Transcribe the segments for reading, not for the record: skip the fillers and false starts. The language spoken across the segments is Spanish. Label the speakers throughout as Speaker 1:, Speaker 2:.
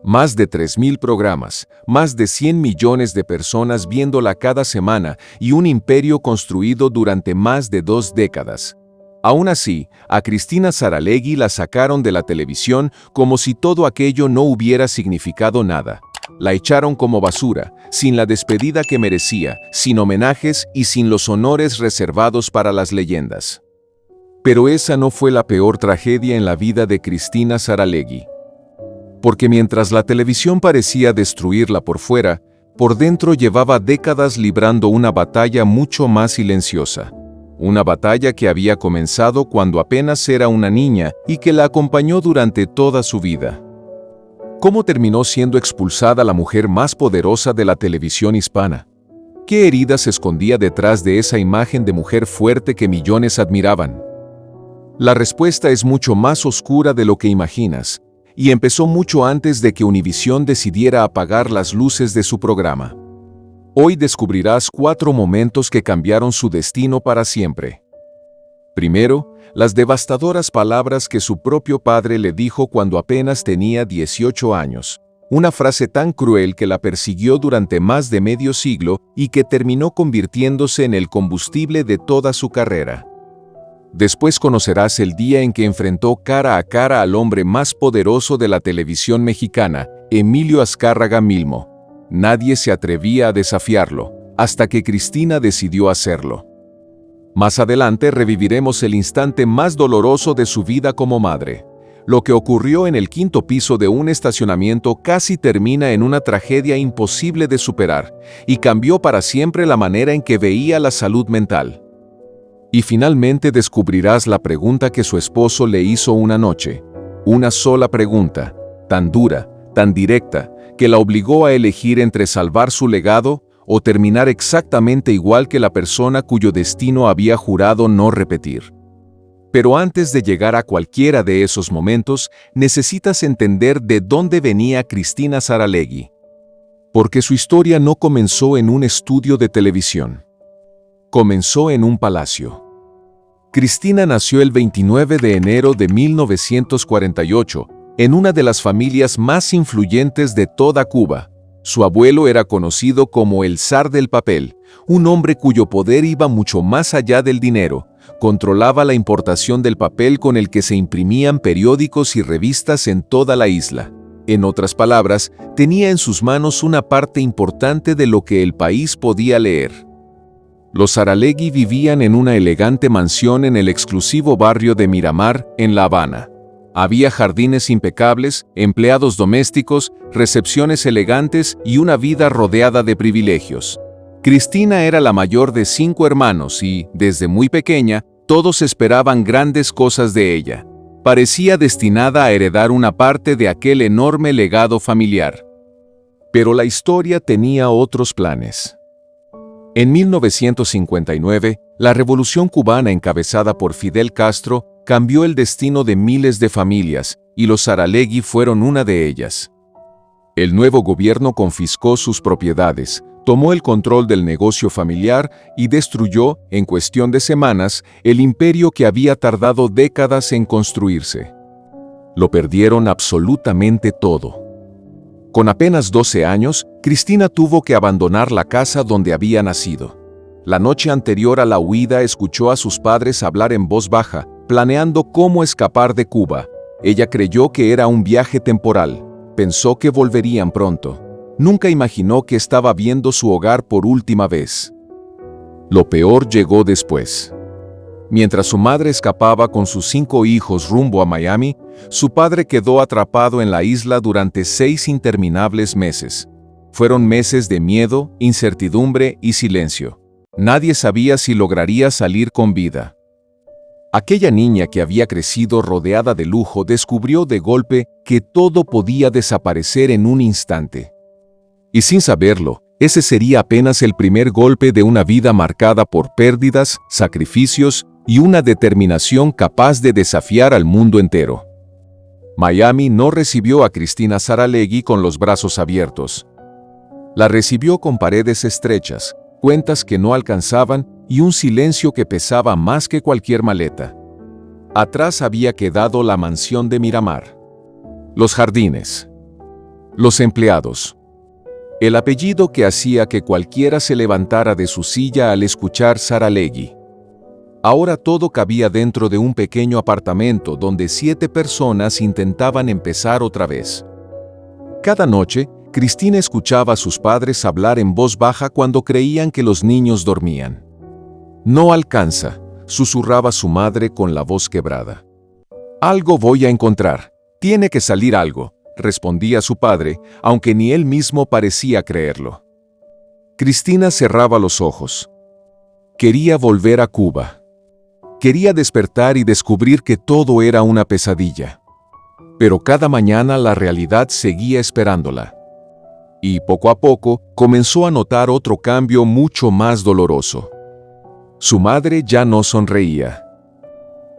Speaker 1: Más de 3.000 programas, más de 100 millones de personas viéndola cada semana y un imperio construido durante más de 2 décadas. Aún así, a Cristina Saralegui la sacaron de la televisión como si todo aquello no hubiera significado nada. La echaron como basura, sin la despedida que merecía, sin homenajes y sin los honores reservados para las leyendas. Pero esa no fue la peor tragedia en la vida de Cristina Saralegui. Porque mientras la televisión parecía destruirla por fuera, por dentro llevaba décadas librando una batalla mucho más silenciosa. Una batalla que había comenzado cuando apenas era una niña y que la acompañó durante toda su vida. ¿Cómo terminó siendo expulsada la mujer más poderosa de la televisión hispana? ¿Qué heridas se escondía detrás de esa imagen de mujer fuerte que millones admiraban? La respuesta es mucho más oscura de lo que imaginas, y empezó mucho antes de que Univisión decidiera apagar las luces de su programa. Hoy descubrirás 4 momentos que cambiaron su destino para siempre. Primero, las devastadoras palabras que su propio padre le dijo cuando apenas tenía 18 años. Una frase tan cruel que la persiguió durante más de medio siglo y que terminó convirtiéndose en el combustible de toda su carrera. Después conocerás el día en que enfrentó cara a cara al hombre más poderoso de la televisión mexicana, Emilio Azcárraga Milmo. Nadie se atrevía a desafiarlo, hasta que Cristina decidió hacerlo. Más adelante reviviremos el instante más doloroso de su vida como madre. Lo que ocurrió en el 5º piso de un estacionamiento casi termina en una tragedia imposible de superar, y cambió para siempre la manera en que veía la salud mental. Y finalmente descubrirás la pregunta que su esposo le hizo una noche. Una sola pregunta, tan dura, tan directa, que la obligó a elegir entre salvar su legado o terminar exactamente igual que la persona cuyo destino había jurado no repetir. Pero antes de llegar a cualquiera de esos momentos, necesitas entender de dónde venía Cristina Saralegui. Porque su historia no comenzó en un estudio de televisión. Comenzó en un palacio. Cristina nació el 29 de enero de 1948, en una de las familias más influyentes de toda Cuba. Su abuelo era conocido como el zar del papel, un hombre cuyo poder iba mucho más allá del dinero. Controlaba la importación del papel con el que se imprimían periódicos y revistas en toda la isla. En otras palabras, tenía en sus manos una parte importante de lo que el país podía leer. Los Saralegui vivían en una elegante mansión en el exclusivo barrio de Miramar, en La Habana. Había jardines impecables, empleados domésticos, recepciones elegantes y una vida rodeada de privilegios. Cristina era la mayor de 5 hermanos y, desde muy pequeña, todos esperaban grandes cosas de ella. Parecía destinada a heredar una parte de aquel enorme legado familiar. Pero la historia tenía otros planes. En 1959, la revolución cubana encabezada por Fidel Castro cambió el destino de miles de familias, y los Saralegui fueron una de ellas. El nuevo gobierno confiscó sus propiedades, tomó el control del negocio familiar y destruyó, en cuestión de semanas, el imperio que había tardado décadas en construirse. Lo perdieron absolutamente todo. Con apenas 12 años, Cristina tuvo que abandonar la casa donde había nacido. La noche anterior a la huida escuchó a sus padres hablar en voz baja, planeando cómo escapar de Cuba. Ella creyó que era un viaje temporal. Pensó que volverían pronto. Nunca imaginó que estaba viendo su hogar por última vez. Lo peor llegó después. Mientras su madre escapaba con sus 5 hijos rumbo a Miami, su padre quedó atrapado en la isla durante 6 interminables meses. Fueron meses de miedo, incertidumbre y silencio. Nadie sabía si lograría salir con vida. Aquella niña que había crecido rodeada de lujo descubrió de golpe que todo podía desaparecer en un instante. Y sin saberlo, ese sería apenas el primer golpe de una vida marcada por pérdidas, sacrificios y una determinación capaz de desafiar al mundo entero. Miami no recibió a Cristina Saralegui con los brazos abiertos. La recibió con paredes estrechas, cuentas que no alcanzaban y un silencio que pesaba más que cualquier maleta. Atrás había quedado la mansión de Miramar. Los jardines. Los empleados. El apellido que hacía que cualquiera se levantara de su silla al escuchar Saralegui. Ahora todo cabía dentro de un pequeño apartamento donde 7 personas intentaban empezar otra vez. Cada noche, Cristina escuchaba a sus padres hablar en voz baja cuando creían que los niños dormían. «No alcanza», susurraba su madre con la voz quebrada. «Algo voy a encontrar. Tiene que salir algo», respondía su padre, aunque ni él mismo parecía creerlo. Cristina cerraba los ojos. Quería volver a Cuba. Quería despertar y descubrir que todo era una pesadilla. Pero cada mañana la realidad seguía esperándola. Y poco a poco comenzó a notar otro cambio mucho más doloroso. Su madre ya no sonreía.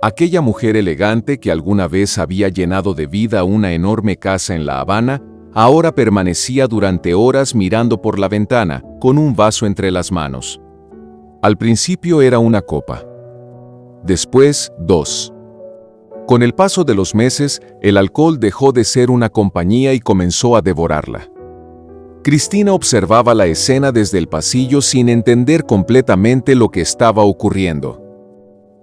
Speaker 1: Aquella mujer elegante que alguna vez había llenado de vida una enorme casa en La Habana, ahora permanecía durante horas mirando por la ventana, con un vaso entre las manos. Al principio era una copa. Después, 2. Con el paso de los meses, el alcohol dejó de ser una compañía y comenzó a devorarla. Cristina observaba la escena desde el pasillo sin entender completamente lo que estaba ocurriendo.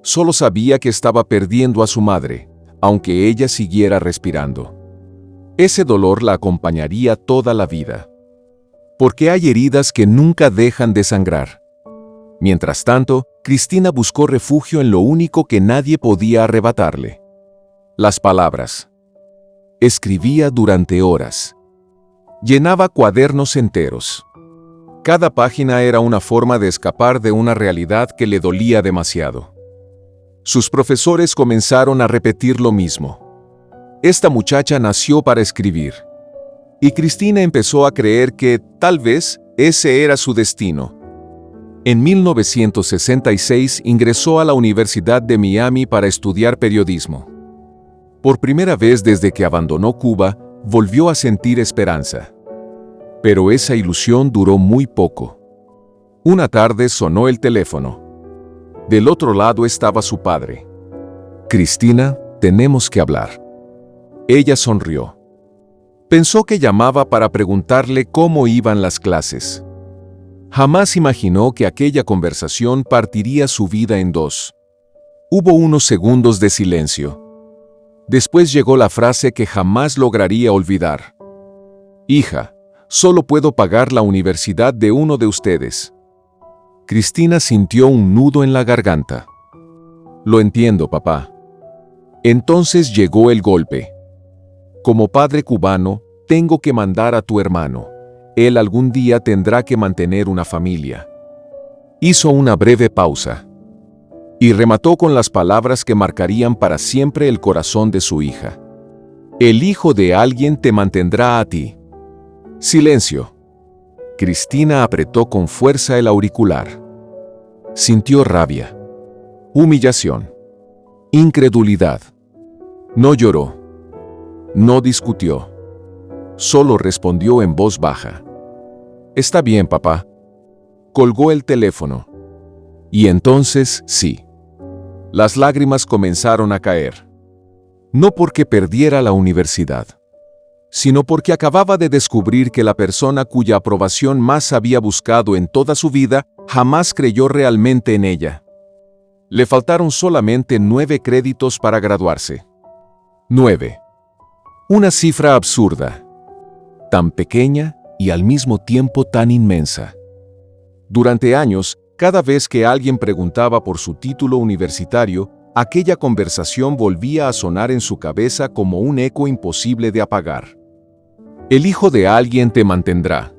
Speaker 1: Solo sabía que estaba perdiendo a su madre, aunque ella siguiera respirando. Ese dolor la acompañaría toda la vida. Porque hay heridas que nunca dejan de sangrar. Mientras tanto, Cristina buscó refugio en lo único que nadie podía arrebatarle: las palabras. Escribía durante horas. Llenaba cuadernos enteros. Cada página era una forma de escapar de una realidad que le dolía demasiado. Sus profesores comenzaron a repetir lo mismo. Esta muchacha nació para escribir. Y Cristina empezó a creer que, tal vez, ese era su destino. En 1966 ingresó a la Universidad de Miami para estudiar periodismo. Por primera vez desde que abandonó Cuba, volvió a sentir esperanza. Pero esa ilusión duró muy poco. Una tarde sonó el teléfono. Del otro lado estaba su padre. «Cristina, tenemos que hablar». Ella sonrió. Pensó que llamaba para preguntarle cómo iban las clases. Jamás imaginó que aquella conversación partiría su vida en 2. Hubo unos segundos de silencio. Después llegó la frase que jamás lograría olvidar. «Hija, solo puedo pagar la universidad de uno de ustedes». Cristina sintió un nudo en la garganta. «Lo entiendo, papá». Entonces llegó el golpe. «Como padre cubano, tengo que mandar a tu hermano. Él algún día tendrá que mantener una familia». Hizo una breve pausa. Y remató con las palabras que marcarían para siempre el corazón de su hija. «El hijo de alguien te mantendrá a ti». Silencio. Cristina apretó con fuerza el auricular. Sintió rabia, humillación, incredulidad. No lloró. No discutió. Solo respondió en voz baja: «Está bien, papá». Colgó el teléfono. Y entonces, sí. Las lágrimas comenzaron a caer. No porque perdiera la universidad, sino porque acababa de descubrir que la persona cuya aprobación más había buscado en toda su vida jamás creyó realmente en ella. Le faltaron solamente 9 créditos para graduarse. 9. Una cifra absurda, tan pequeña y al mismo tiempo tan inmensa. Durante años, cada vez que alguien preguntaba por su título universitario, aquella conversación volvía a sonar en su cabeza como un eco imposible de apagar. «El hijo de alguien te mantendrá».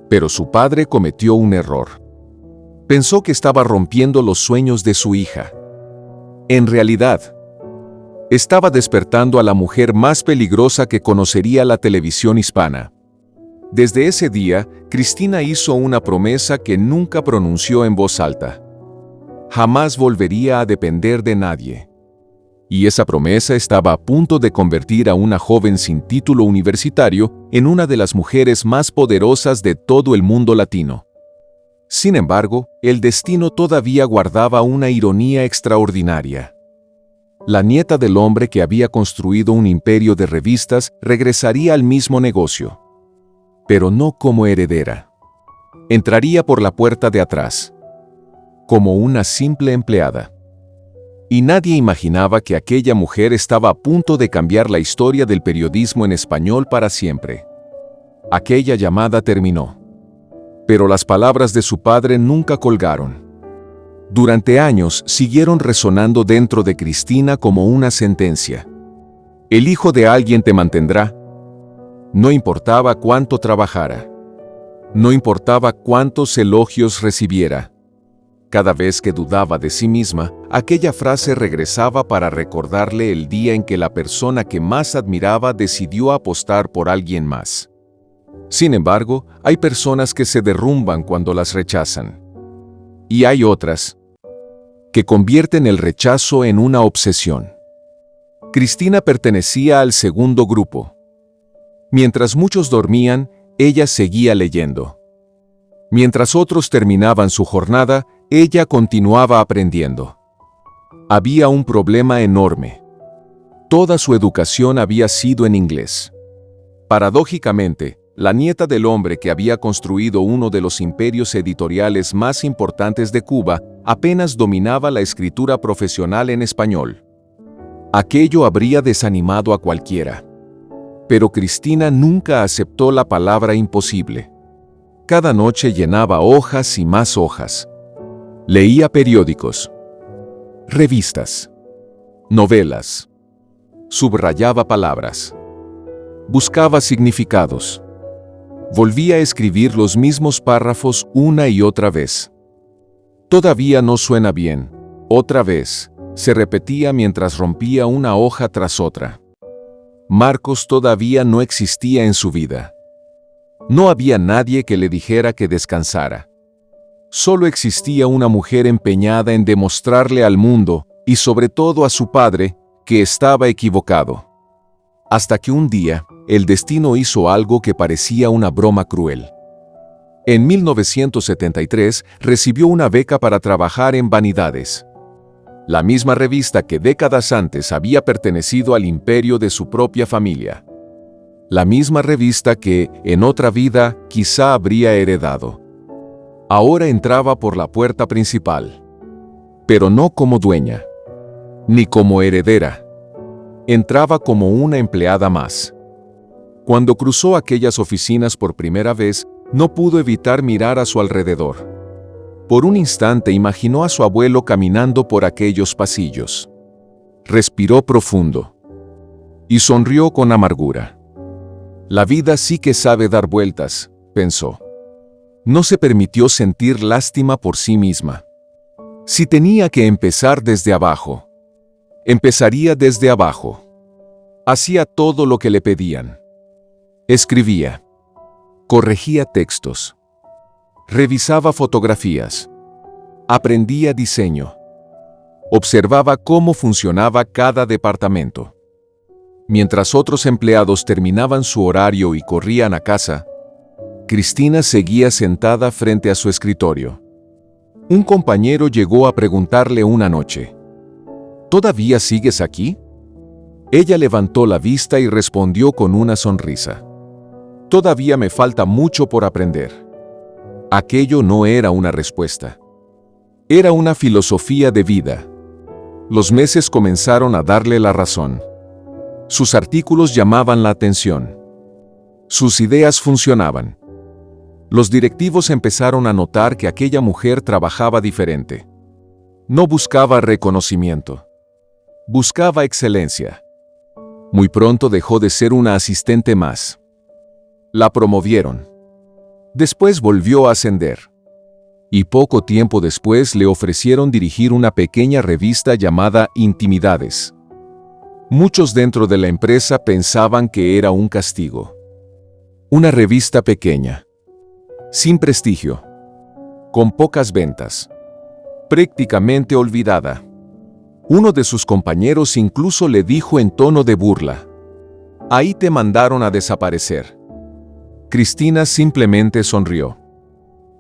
Speaker 1: Pero su padre cometió un error. Pensó que estaba rompiendo los sueños de su hija. En realidad, estaba despertando a la mujer más peligrosa que conocería la televisión hispana. Desde ese día, Cristina hizo una promesa que nunca pronunció en voz alta. Jamás volvería a depender de nadie. Y esa promesa estaba a punto de convertir a una joven sin título universitario en una de las mujeres más poderosas de todo el mundo latino. Sin embargo, el destino todavía guardaba una ironía extraordinaria. La nieta del hombre que había construido un imperio de revistas regresaría al mismo negocio, pero no como heredera. Entraría por la puerta de atrás, como una simple empleada. Y nadie imaginaba que aquella mujer estaba a punto de cambiar la historia del periodismo en español para siempre. Aquella llamada terminó. Pero las palabras de su padre nunca colgaron. Durante años siguieron resonando dentro de Cristina como una sentencia. El hijo de alguien te mantendrá. No importaba cuánto trabajara. No importaba cuántos elogios recibiera. Cada vez que dudaba de sí misma, aquella frase regresaba para recordarle el día en que la persona que más admiraba decidió apostar por alguien más. Sin embargo, hay personas que se derrumban cuando las rechazan. Y hay otras que convierten el rechazo en una obsesión. Cristina pertenecía al segundo grupo. Mientras muchos dormían, ella seguía leyendo. Mientras otros terminaban su jornada, ella continuaba aprendiendo. Había un problema enorme. Toda su educación había sido en inglés. Paradójicamente, la nieta del hombre que había construido uno de los imperios editoriales más importantes de Cuba apenas dominaba la escritura profesional en español. Aquello habría desanimado a cualquiera. Pero Cristina nunca aceptó la palabra imposible. Cada noche llenaba hojas y más hojas. Leía periódicos, revistas, novelas. Subrayaba palabras. Buscaba significados. Volvía a escribir los mismos párrafos una y otra vez. Todavía no suena bien. Otra vez, se repetía mientras rompía una hoja tras otra. Marcos todavía no existía en su vida. No había nadie que le dijera que descansara. Solo existía una mujer empeñada en demostrarle al mundo, y sobre todo a su padre, que estaba equivocado. Hasta que un día, el destino hizo algo que parecía una broma cruel. En 1973 recibió una beca para trabajar en Vanidades, la misma revista que décadas antes había pertenecido al imperio de su propia familia. La misma revista que, en otra vida, quizá habría heredado. Ahora entraba por la puerta principal, pero no como dueña, ni como heredera. Entraba como una empleada más. Cuando cruzó aquellas oficinas por primera vez, no pudo evitar mirar a su alrededor. Por un instante imaginó a su abuelo caminando por aquellos pasillos. Respiró profundo y sonrió con amargura. La vida sí que sabe dar vueltas, pensó. No se permitió sentir lástima por sí misma. Si tenía que empezar desde abajo, empezaría desde abajo. Hacía todo lo que le pedían. Escribía. Corregía textos. Revisaba fotografías. Aprendía diseño. Observaba cómo funcionaba cada departamento. Mientras otros empleados terminaban su horario y corrían a casa, Cristina seguía sentada frente a su escritorio. Un compañero llegó a preguntarle una noche: ¿Todavía sigues aquí? Ella levantó la vista y respondió con una sonrisa: Todavía me falta mucho por aprender. Aquello no era una respuesta. Era una filosofía de vida. Los meses comenzaron a darle la razón. Sus artículos llamaban la atención. Sus ideas funcionaban. Los directivos empezaron a notar que aquella mujer trabajaba diferente. No buscaba reconocimiento. Buscaba excelencia. Muy pronto dejó de ser una asistente más. La promovieron. Después volvió a ascender. Y poco tiempo después le ofrecieron dirigir una pequeña revista llamada Intimidades. Muchos dentro de la empresa pensaban que era un castigo. Una revista pequeña, sin prestigio, con pocas ventas, prácticamente olvidada. Uno de sus compañeros incluso le dijo en tono de burla: «Ahí te mandaron a desaparecer». Cristina simplemente sonrió,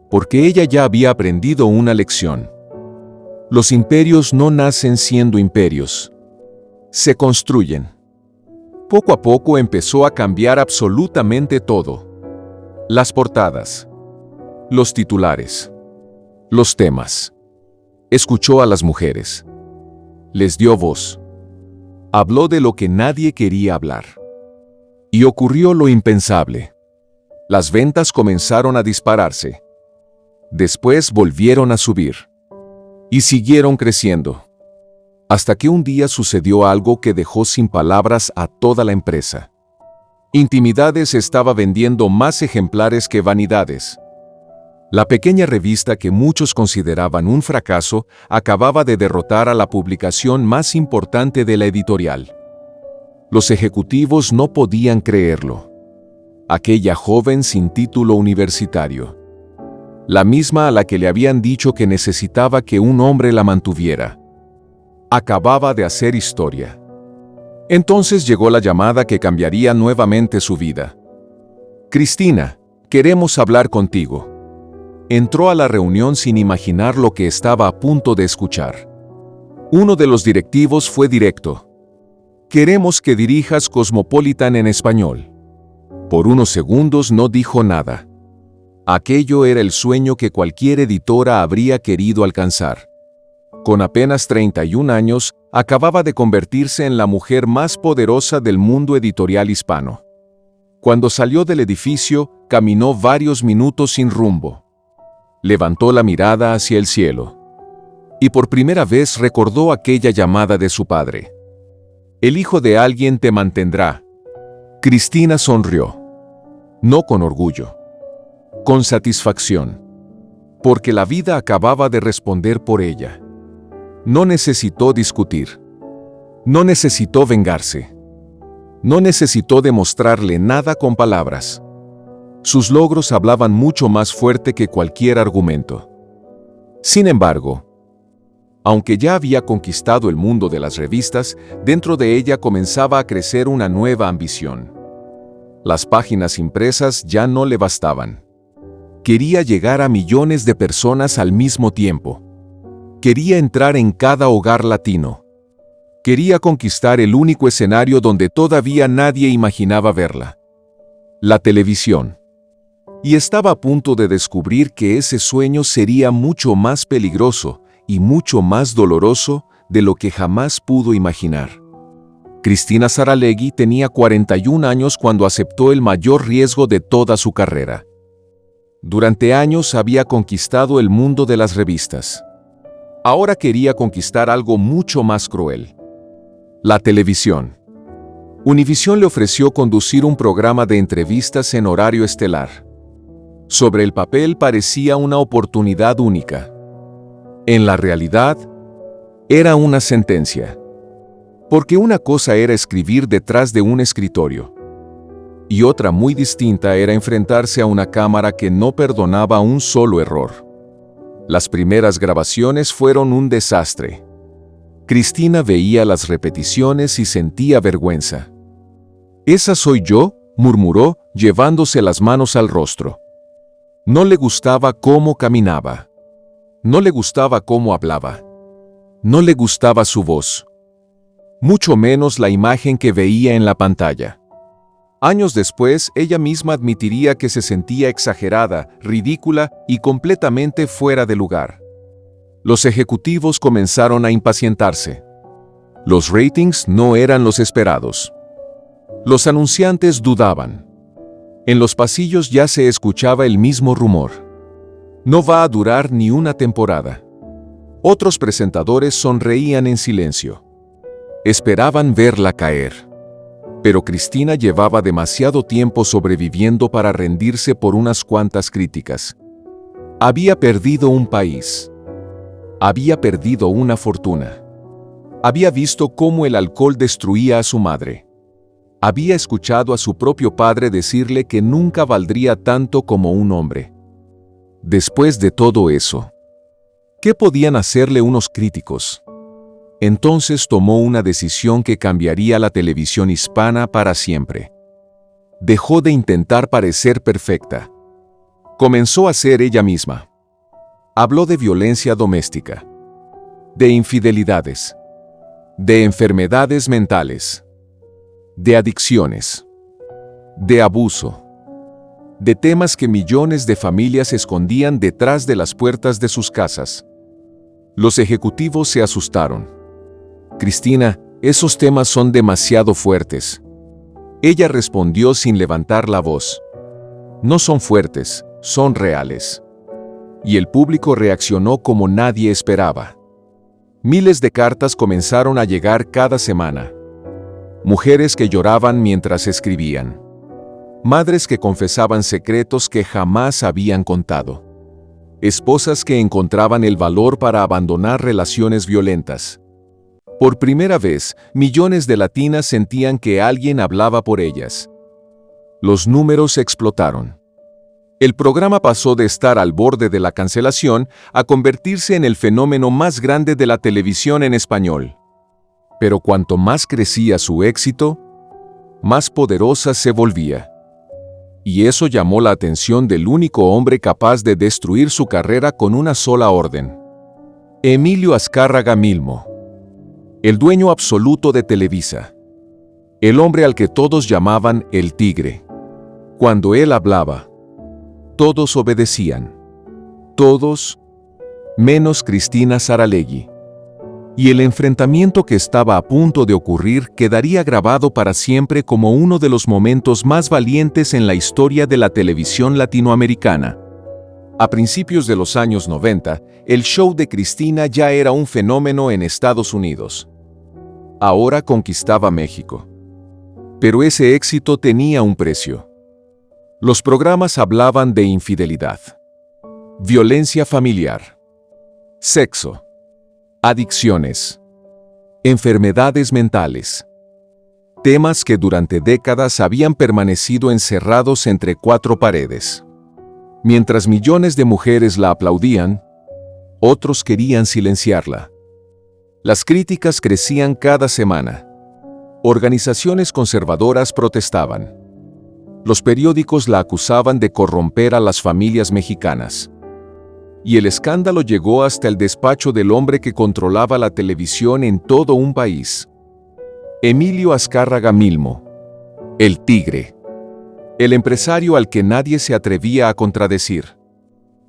Speaker 1: porque ella ya había aprendido una lección. Los imperios no nacen siendo imperios. se construyen. Poco a poco empezó a cambiar absolutamente todo. Las portadas, los titulares, los temas. Escuchó a las mujeres. Les dio voz. Habló de lo que nadie quería hablar. Y ocurrió lo impensable. Las ventas comenzaron a dispararse. Después volvieron a subir. Y siguieron creciendo. Hasta que un día sucedió algo que dejó sin palabras a toda la empresa. Intimidades estaba vendiendo más ejemplares que Vanidades. La pequeña revista que muchos consideraban un fracaso acababa de derrotar a la publicación más importante de la editorial. Los ejecutivos no podían creerlo. Aquella joven sin título universitario. La misma a la que le habían dicho que necesitaba que un hombre la mantuviera. Acababa de hacer historia. Entonces llegó la llamada que cambiaría nuevamente su vida. Cristina, queremos hablar contigo. Entró a la reunión sin imaginar lo que estaba a punto de escuchar. Uno de los directivos fue directo. Queremos que dirijas Cosmopolitan en español. Por unos segundos no dijo nada. Aquello era el sueño que cualquier editora habría querido alcanzar. Con apenas 31 años, acababa de convertirse en la mujer más poderosa del mundo editorial hispano. Cuando salió del edificio, caminó varios minutos sin rumbo. Levantó la mirada hacia el cielo. Y por primera vez recordó aquella llamada de su padre. El hijo de alguien te mantendrá. Cristina sonrió. No con orgullo. Con satisfacción. Porque la vida acababa de responder por ella. No necesitó discutir. No necesitó vengarse. No necesitó demostrarle nada con palabras. Sus logros hablaban mucho más fuerte que cualquier argumento. Sin embargo, aunque ya había conquistado el mundo de las revistas, dentro de ella comenzaba a crecer una nueva ambición. Las páginas impresas ya no le bastaban. Quería llegar a millones de personas al mismo tiempo. Quería entrar en cada hogar latino. Quería conquistar el único escenario donde todavía nadie imaginaba verla. La televisión. Y estaba a punto de descubrir que ese sueño sería mucho más peligroso y mucho más doloroso de lo que jamás pudo imaginar. Cristina Saralegui tenía 41 años cuando aceptó el mayor riesgo de toda su carrera. Durante años había conquistado el mundo de las revistas. Ahora quería conquistar algo mucho más cruel. La televisión. Univisión le ofreció conducir un programa de entrevistas en horario estelar. Sobre el papel parecía una oportunidad única. En la realidad, era una sentencia. Porque una cosa era escribir detrás de un escritorio. Y otra muy distinta era enfrentarse a una cámara que no perdonaba un solo error. Las primeras grabaciones fueron un desastre. Cristina veía las repeticiones y sentía vergüenza. «¿Esa soy yo?», murmuró, llevándose las manos al rostro. No le gustaba cómo caminaba. No le gustaba cómo hablaba. No le gustaba su voz. Mucho menos la imagen que veía en la pantalla. Años después, ella misma admitiría que se sentía exagerada, ridícula y completamente fuera de lugar. Los ejecutivos comenzaron a impacientarse. Los ratings no eran los esperados. Los anunciantes dudaban. En los pasillos ya se escuchaba el mismo rumor. No va a durar ni una temporada. Otros presentadores sonreían en silencio. Esperaban verla caer. Pero Cristina llevaba demasiado tiempo sobreviviendo para rendirse por unas cuantas críticas. Había perdido un país. Había perdido una fortuna. Había visto cómo el alcohol destruía a su madre. Había escuchado a su propio padre decirle que nunca valdría tanto como un hombre. Después de todo eso, ¿qué podían hacerle unos críticos? Entonces tomó una decisión que cambiaría la televisión hispana para siempre. Dejó de intentar parecer perfecta. Comenzó a ser ella misma. Habló de violencia doméstica, de infidelidades, de enfermedades mentales, de adicciones, de abuso, de temas que millones de familias escondían detrás de las puertas de sus casas. Los ejecutivos se asustaron. Cristina, esos temas son demasiado fuertes. Ella respondió sin levantar la voz. No son fuertes, son reales. Y el público reaccionó como nadie esperaba. Miles de cartas comenzaron a llegar cada semana. Mujeres que lloraban mientras escribían. Madres que confesaban secretos que jamás habían contado. Esposas que encontraban el valor para abandonar relaciones violentas. Por primera vez, millones de latinas sentían que alguien hablaba por ellas. Los números explotaron. El programa pasó de estar al borde de la cancelación a convertirse en el fenómeno más grande de la televisión en español. Pero cuanto más crecía su éxito, más poderosa se volvía. Y eso llamó la atención del único hombre capaz de destruir su carrera con una sola orden. Emilio Azcárraga Milmo. El dueño absoluto de Televisa. El hombre al que todos llamaban el Tigre. Cuando él hablaba, todos obedecían. Todos, menos Cristina Saralegui. Y el enfrentamiento que estaba a punto de ocurrir quedaría grabado para siempre como uno de los momentos más valientes en la historia de la televisión latinoamericana. A principios de los años 90, el show de Cristina ya era un fenómeno en Estados Unidos. Ahora conquistaba México. Pero ese éxito tenía un precio. Los programas hablaban de infidelidad, violencia familiar, sexo, adicciones, enfermedades mentales. Temas que durante décadas habían permanecido encerrados entre cuatro paredes. Mientras millones de mujeres la aplaudían, otros querían silenciarla. Las críticas crecían cada semana. Organizaciones conservadoras protestaban. Los periódicos la acusaban de corromper a las familias mexicanas. Y el escándalo llegó hasta el despacho del hombre que controlaba la televisión en todo un país. Emilio Azcárraga Milmo, el Tigre. El empresario al que nadie se atrevía a contradecir.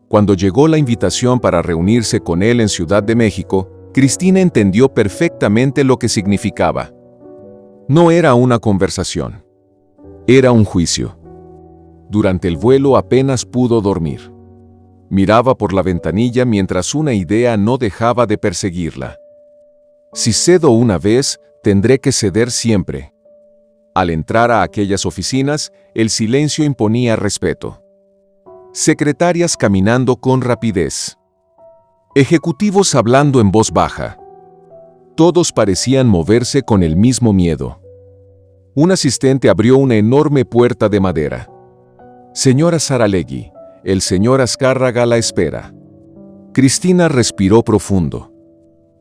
Speaker 1: Cuando llegó la invitación para reunirse con él en Ciudad de México, Cristina entendió perfectamente lo que significaba. No era una conversación. Era un juicio. Durante el vuelo apenas pudo dormir. Miraba por la ventanilla mientras una idea no dejaba de perseguirla. Si cedo una vez, tendré que ceder siempre. Al entrar a aquellas oficinas, el silencio imponía respeto. Secretarias caminando con rapidez. Ejecutivos hablando en voz baja. Todos parecían moverse con el mismo miedo. Un asistente abrió una enorme puerta de madera. Señora Saralegui, el señor Azcárraga la espera. Cristina respiró profundo.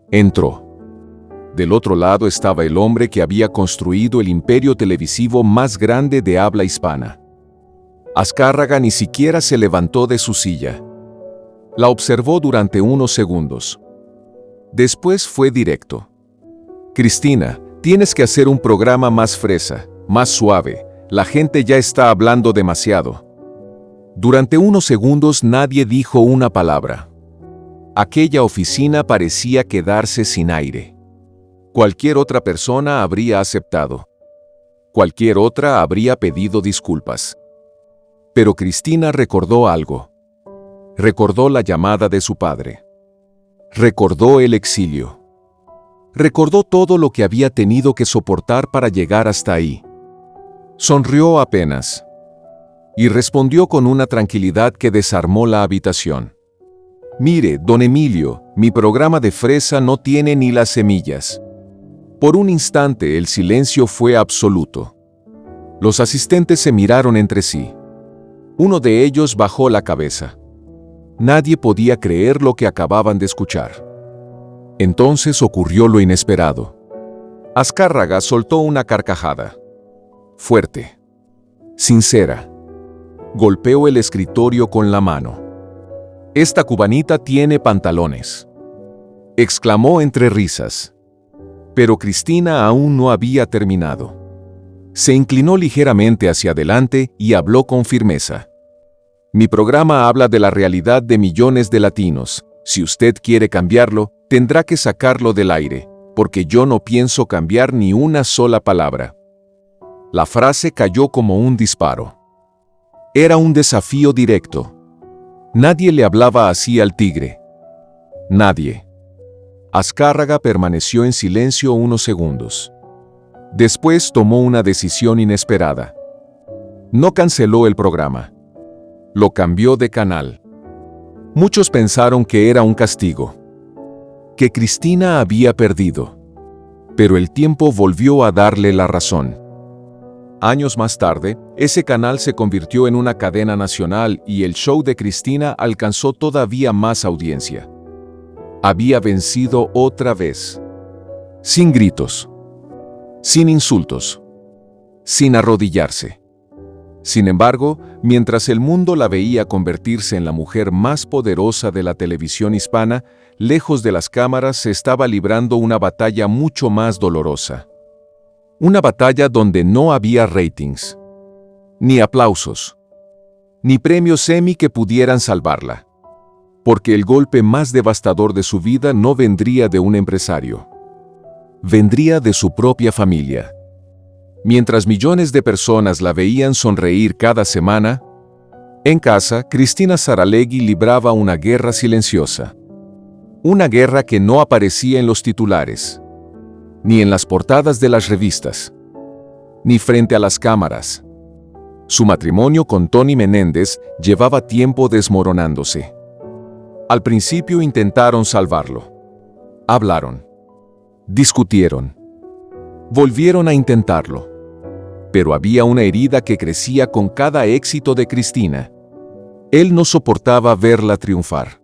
Speaker 1: Entró. Del otro lado estaba el hombre que había construido el imperio televisivo más grande de habla hispana. Azcárraga ni siquiera se levantó de su silla. La observó durante unos segundos. Después fue directo. Cristina, tienes que hacer un programa más fresa, más suave. La gente ya está hablando demasiado. Durante unos segundos nadie dijo una palabra. Aquella oficina parecía quedarse sin aire. Cualquier otra persona habría aceptado. Cualquier otra habría pedido disculpas. Pero Cristina recordó algo. Recordó la llamada de su padre. Recordó el exilio. Recordó todo lo que había tenido que soportar para llegar hasta ahí. Sonrió apenas. Y respondió con una tranquilidad que desarmó la habitación. Mire, don Emilio, mi programa de fresa no tiene ni las semillas. Por un instante el silencio fue absoluto. Los asistentes se miraron entre sí. Uno de ellos bajó la cabeza. Nadie podía creer lo que acababan de escuchar. Entonces ocurrió lo inesperado. Azcárraga soltó una carcajada. Fuerte. Sincera. Golpeó el escritorio con la mano. «Esta cubanita tiene pantalones», exclamó entre risas. Pero Cristina aún no había terminado. Se inclinó ligeramente hacia adelante y habló con firmeza. Mi programa habla de la realidad de millones de latinos. Si usted quiere cambiarlo, tendrá que sacarlo del aire, porque yo no pienso cambiar ni una sola palabra. La frase cayó como un disparo. Era un desafío directo. Nadie le hablaba así al tigre. Nadie. Azcárraga permaneció en silencio unos segundos. Después tomó una decisión inesperada. No canceló el programa. Lo cambió de canal. Muchos pensaron que era un castigo, que Cristina había perdido. Pero el tiempo volvió a darle la razón. Años más tarde, ese canal se convirtió en una cadena nacional y el show de Cristina alcanzó todavía más audiencia. Había vencido otra vez. Sin gritos. Sin insultos. Sin arrodillarse. Sin embargo, mientras el mundo la veía convertirse en la mujer más poderosa de la televisión hispana, lejos de las cámaras se estaba librando una batalla mucho más dolorosa. Una batalla donde no había ratings, ni aplausos, ni premios Emmy que pudieran salvarla. Porque el golpe más devastador de su vida no vendría de un empresario. Vendría de su propia familia. Mientras millones de personas la veían sonreír cada semana, en casa, Cristina Saralegui libraba una guerra silenciosa. Una guerra que no aparecía en los titulares, ni en las portadas de las revistas, ni frente a las cámaras. Su matrimonio con Tony Menéndez llevaba tiempo desmoronándose. Al principio intentaron salvarlo. Hablaron. Discutieron. Volvieron a intentarlo. Pero había una herida que crecía con cada éxito de Cristina. Él no soportaba verla triunfar.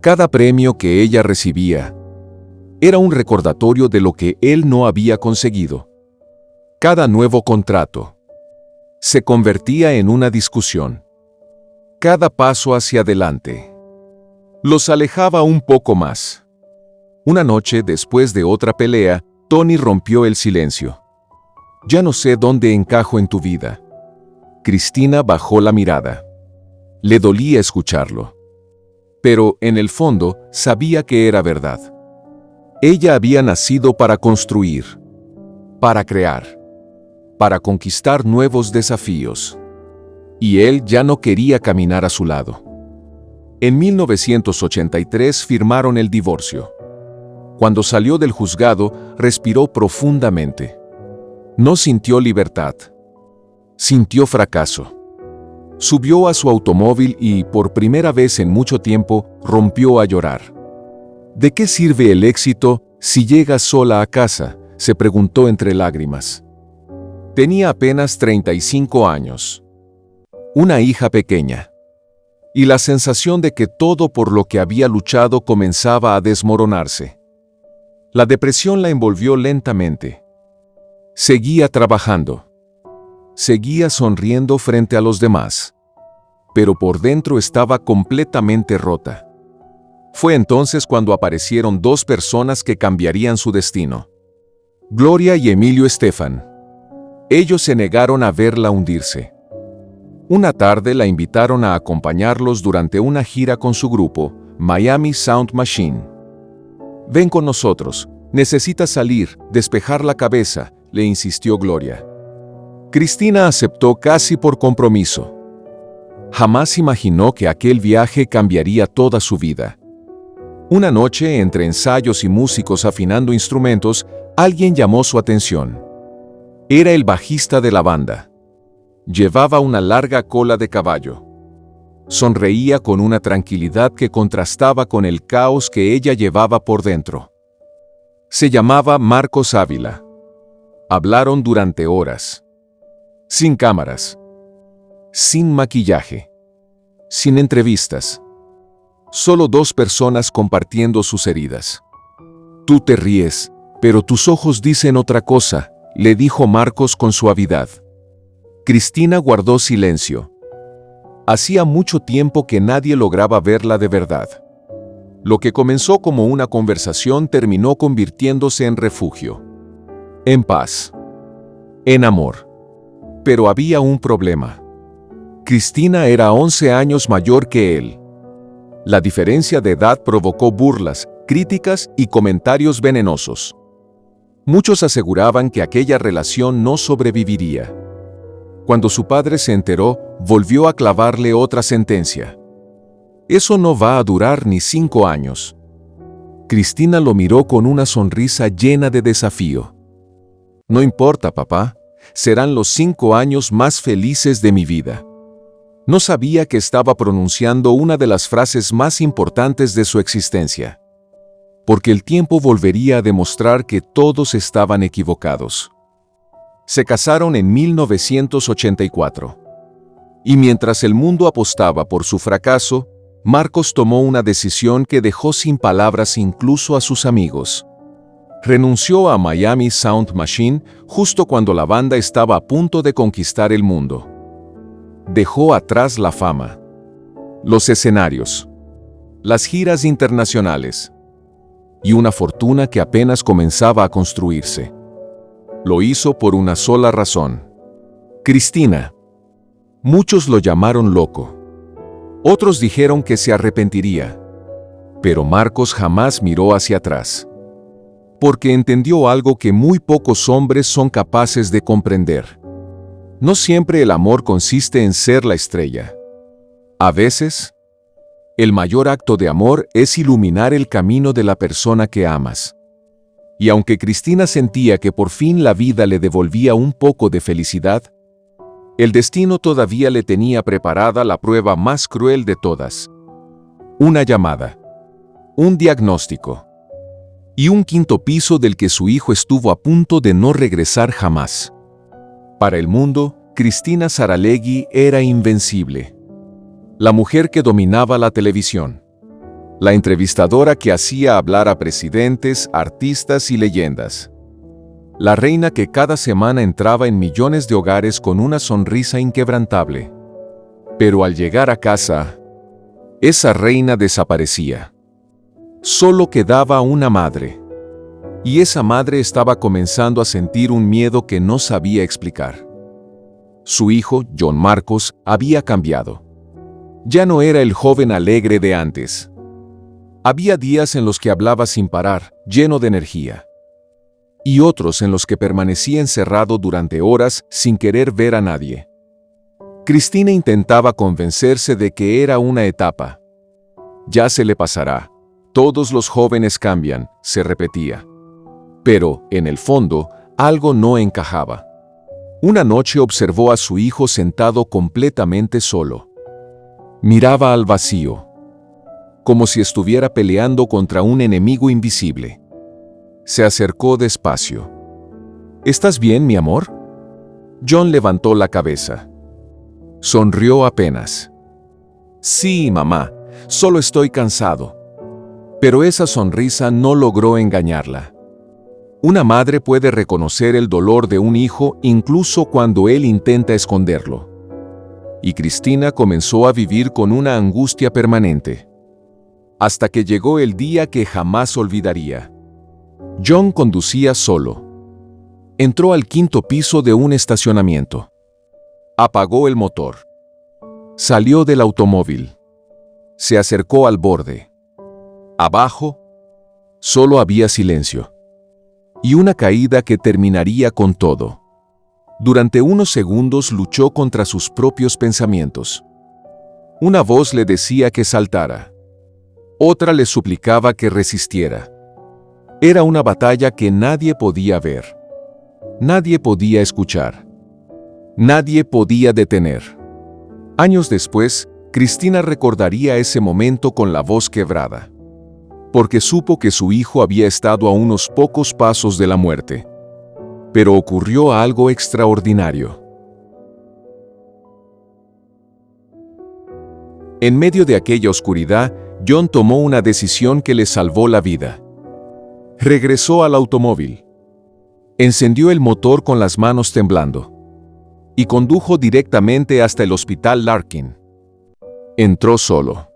Speaker 1: Cada premio que ella recibía era un recordatorio de lo que él no había conseguido. Cada nuevo contrato se convertía en una discusión. Cada paso hacia adelante los alejaba un poco más. Una noche, después de otra pelea, Tony rompió el silencio. Ya no sé dónde encajo en tu vida. Cristina bajó la mirada. Le dolía escucharlo. Pero, en el fondo, sabía que era verdad. Ella había nacido para construir, para crear, para conquistar nuevos desafíos. Y él ya no quería caminar a su lado. En 1983 firmaron el divorcio. Cuando salió del juzgado, respiró profundamente. No sintió libertad. Sintió fracaso. Subió a su automóvil y, por primera vez en mucho tiempo, rompió a llorar. ¿De qué sirve el éxito si llegas sola a casa?, se preguntó entre lágrimas. Tenía apenas 35 años. Una hija pequeña. Y la sensación de que todo por lo que había luchado comenzaba a desmoronarse. La depresión la envolvió lentamente. Seguía trabajando. Seguía sonriendo frente a los demás. Pero por dentro estaba completamente rota. Fue entonces cuando aparecieron dos personas que cambiarían su destino. Gloria y Emilio Estefan. Ellos se negaron a verla hundirse. Una tarde la invitaron a acompañarlos durante una gira con su grupo, Miami Sound Machine. Ven con nosotros, necesitas salir, despejar la cabeza, le insistió Gloria. Cristina aceptó casi por compromiso. Jamás imaginó que aquel viaje cambiaría toda su vida. Una noche, entre ensayos y músicos afinando instrumentos, alguien llamó su atención. Era el bajista de la banda. Llevaba una larga cola de caballo. Sonreía con una tranquilidad que contrastaba con el caos que ella llevaba por dentro. Se llamaba Marcos Ávila. Hablaron durante horas. Sin cámaras. Sin maquillaje. Sin entrevistas. Solo dos personas compartiendo sus heridas. Tú te ríes, pero tus ojos dicen otra cosa, le dijo Marcos con suavidad. Cristina guardó silencio. Hacía mucho tiempo que nadie lograba verla de verdad. Lo que comenzó como una conversación terminó convirtiéndose en refugio, en paz, en amor. Pero había un problema. Cristina era 11 años mayor que él. La diferencia de edad provocó burlas, críticas y comentarios venenosos. Muchos aseguraban que aquella relación no sobreviviría. Cuando su padre se enteró, volvió a clavarle otra sentencia. Eso no va a durar ni 5 años. Cristina lo miró con una sonrisa llena de desafío. No importa, papá, serán los 5 años más felices de mi vida. No sabía que estaba pronunciando una de las frases más importantes de su existencia. Porque el tiempo volvería a demostrar que todos estaban equivocados. Se casaron en 1984. Y mientras el mundo apostaba por su fracaso, Marcos tomó una decisión que dejó sin palabras incluso a sus amigos. Renunció a Miami Sound Machine justo cuando la banda estaba a punto de conquistar el mundo. Dejó atrás la fama, los escenarios, las giras internacionales y una fortuna que apenas comenzaba a construirse. Lo hizo por una sola razón. Cristina. Muchos lo llamaron loco. Otros dijeron que se arrepentiría. Pero Marcos jamás miró hacia atrás. Porque entendió algo que muy pocos hombres son capaces de comprender. No siempre el amor consiste en ser la estrella. A veces, el mayor acto de amor es iluminar el camino de la persona que amas. Y aunque Cristina sentía que por fin la vida le devolvía un poco de felicidad, el destino todavía le tenía preparada la prueba más cruel de todas. Una llamada, un diagnóstico y un 5.º piso del que su hijo estuvo a punto de no regresar jamás. Para el mundo, Cristina Saralegui era invencible. La mujer que dominaba la televisión. La entrevistadora que hacía hablar a presidentes, artistas y leyendas. La reina que cada semana entraba en millones de hogares con una sonrisa inquebrantable. Pero al llegar a casa, esa reina desaparecía. Solo quedaba una madre. Y esa madre estaba comenzando a sentir un miedo que no sabía explicar. Su hijo, John Marcos, había cambiado. Ya no era el joven alegre de antes. Había días en los que hablaba sin parar, lleno de energía. Y otros en los que permanecía encerrado durante horas sin querer ver a nadie. Cristina intentaba convencerse de que era una etapa. Ya se le pasará. Todos los jóvenes cambian, se repetía. Pero, en el fondo, algo no encajaba. Una noche observó a su hijo sentado completamente solo. Miraba al vacío, como si estuviera peleando contra un enemigo invisible. Se acercó despacio. ¿Estás bien, mi amor? John levantó la cabeza. Sonrió apenas. Sí, mamá, solo estoy cansado. Pero esa sonrisa no logró engañarla. Una madre puede reconocer el dolor de un hijo incluso cuando él intenta esconderlo. Y Cristina comenzó a vivir con una angustia permanente. Hasta que llegó el día que jamás olvidaría. John conducía solo. Entró al 5.º piso de un estacionamiento. Apagó el motor. Salió del automóvil. Se acercó al borde. Abajo, solo había silencio. Y una caída que terminaría con todo. Durante unos segundos luchó contra sus propios pensamientos. Una voz le decía que saltara. Otra le suplicaba que resistiera. Era una batalla que nadie podía ver. Nadie podía escuchar. Nadie podía detener. Años después, Cristina recordaría ese momento con la voz quebrada. Porque supo que su hijo había estado a unos pocos pasos de la muerte. Pero ocurrió algo extraordinario. En medio de aquella oscuridad, John tomó una decisión que le salvó la vida. Regresó al automóvil. Encendió el motor con las manos temblando. Y condujo directamente hasta el Hospital Larkin. Entró solo.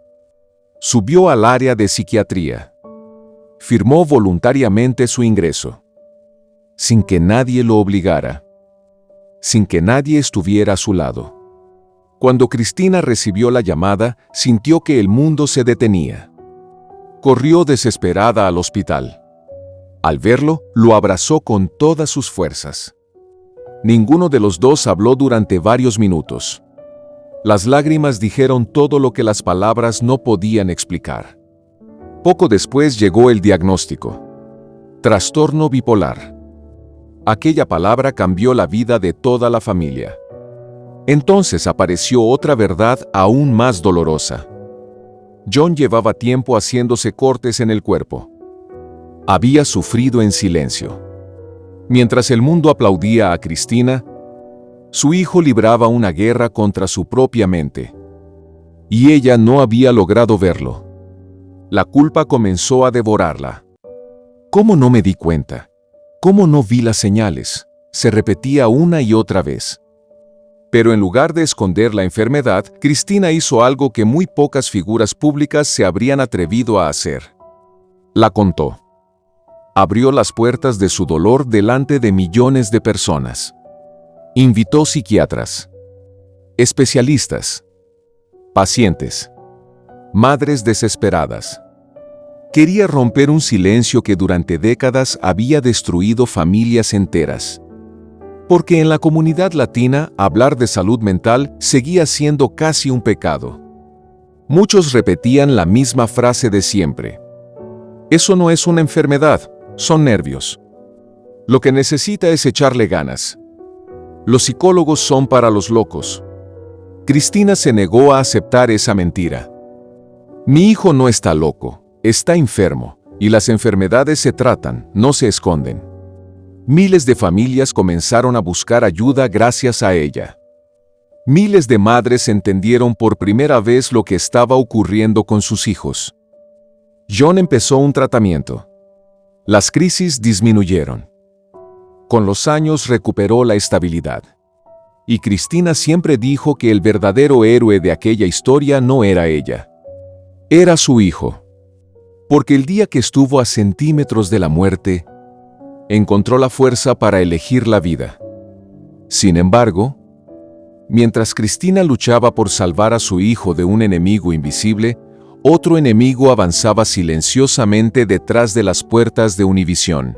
Speaker 1: Subió al área de psiquiatría. Firmó voluntariamente su ingreso. Sin que nadie lo obligara. Sin que nadie estuviera a su lado. Cuando Cristina recibió la llamada, sintió que el mundo se detenía. Corrió desesperada al hospital. Al verlo, lo abrazó con todas sus fuerzas. Ninguno de los dos habló durante varios minutos. Las lágrimas dijeron todo lo que las palabras no podían explicar. Poco después llegó el diagnóstico. Trastorno bipolar. Aquella palabra cambió la vida de toda la familia. Entonces apareció otra verdad aún más dolorosa. John llevaba tiempo haciéndose cortes en el cuerpo. Había sufrido en silencio. Mientras el mundo aplaudía a Cristina, su hijo libraba una guerra contra su propia mente. Y ella no había logrado verlo. La culpa comenzó a devorarla. ¿Cómo no me di cuenta? ¿Cómo no vi las señales? Se repetía una y otra vez. Pero en lugar de esconder la enfermedad, Cristina hizo algo que muy pocas figuras públicas se habrían atrevido a hacer. La contó. Abrió las puertas de su dolor delante de millones de personas. Invitó psiquiatras, especialistas, pacientes, madres desesperadas. Quería romper un silencio que durante décadas había destruido familias enteras. Porque en la comunidad latina, hablar de salud mental seguía siendo casi un pecado. Muchos repetían la misma frase de siempre. Eso no es una enfermedad, son nervios. Lo que necesita es echarle ganas. Los psicólogos son para los locos. Cristina se negó a aceptar esa mentira. Mi hijo no está loco, está enfermo, y las enfermedades se tratan, no se esconden. Miles de familias comenzaron a buscar ayuda gracias a ella. Miles de madres entendieron por primera vez lo que estaba ocurriendo con sus hijos. John empezó un tratamiento. Las crisis disminuyeron. Con los años recuperó la estabilidad. Y Cristina siempre dijo que el verdadero héroe de aquella historia no era ella. Era su hijo. Porque el día que estuvo a centímetros de la muerte, encontró la fuerza para elegir la vida. Sin embargo, mientras Cristina luchaba por salvar a su hijo de un enemigo invisible, otro enemigo avanzaba silenciosamente detrás de las puertas de Univisión.